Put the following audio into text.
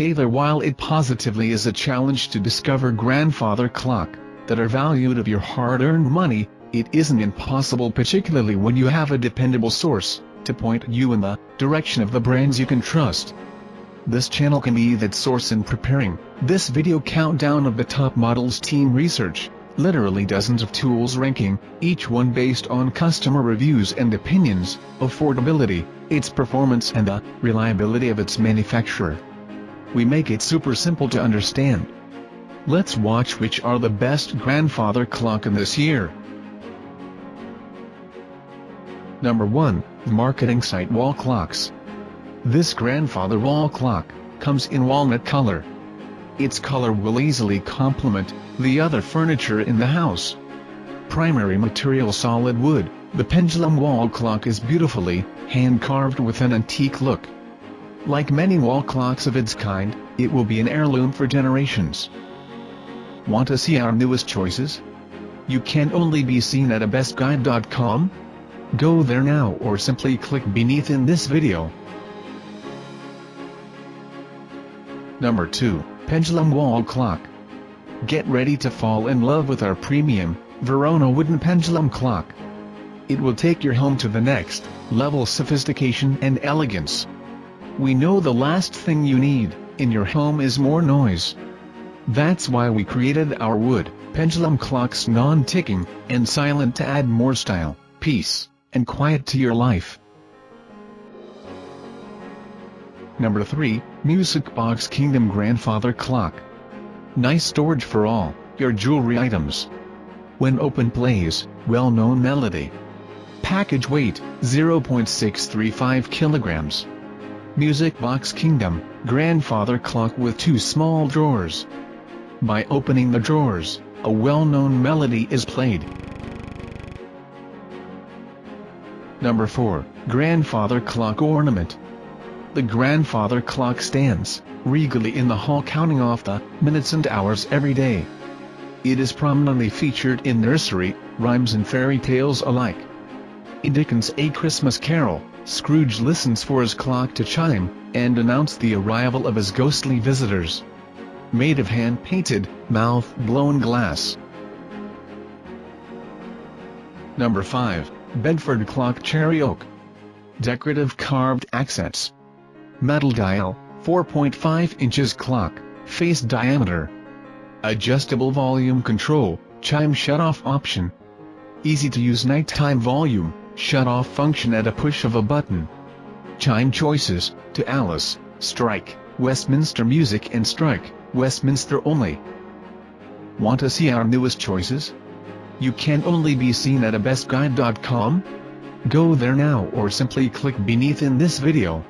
Taylor. While it positively is a challenge to discover grandfather clock that are valued of your hard-earned money, it isn't impossible, particularly when you have a dependable source to point you in the direction of the brands you can trust. This channel can be that source in preparing this video countdown of the top models. Team research literally dozens of tools ranking each one based on customer reviews and opinions, affordability, its performance and the reliability of its manufacturer. We make it super simple to understand. Let's watch which are the best grandfather clock in this year. Number 1, Marketing Site Wall Clocks. This grandfather wall clock comes in walnut color. Its color will easily complement the other furniture in the house. Primary material solid wood, the pendulum wall clock is beautifully hand-carved with an antique look. Like many wall clocks of its kind, it will be an heirloom for generations. Want to see our newest choices? You can only be seen at abestguide.com? Go there now or simply click beneath in this video. Number 2, Pendulum Wall Clock. Get ready to fall in love with our premium Verona wooden pendulum clock. It will take your home to the next level: sophistication and elegance. We know the last thing you need in your home is more noise. That's why we created our wood pendulum clocks, non-ticking and silent, to add more style, peace, and quiet to your life. Number 3, Music Box Kingdom Grandfather Clock. Nice storage for all your jewelry items. When open, plays well-known melody. Package weight 0.635 kilograms. Music Box Kingdom grandfather clock with 2 small drawers. By opening the drawers, a well-known melody is played. Number 4, Grandfather Clock Ornament. The grandfather clock stands regally in the hall, counting off the minutes and hours every day. It is prominently featured in nursery rhymes and fairy tales alike. In Dickens' A Christmas Carol, Scrooge listens for his clock to chime and announce the arrival of his ghostly visitors. Made of hand-painted, mouth-blown glass. Number 5, Bedford Clock Cherry Oak. Decorative carved accents. Metal dial, 4.5 inches clock, face diameter. Adjustable volume control, chime shut-off option. Easy to use nighttime volume shut-off function at a push of a button. Chime choices: to Alice, strike, Westminster Music, and strike, Westminster only. Want to see our newest choices? You can only be seen at abestguide.com? Go there now or simply click beneath in this video.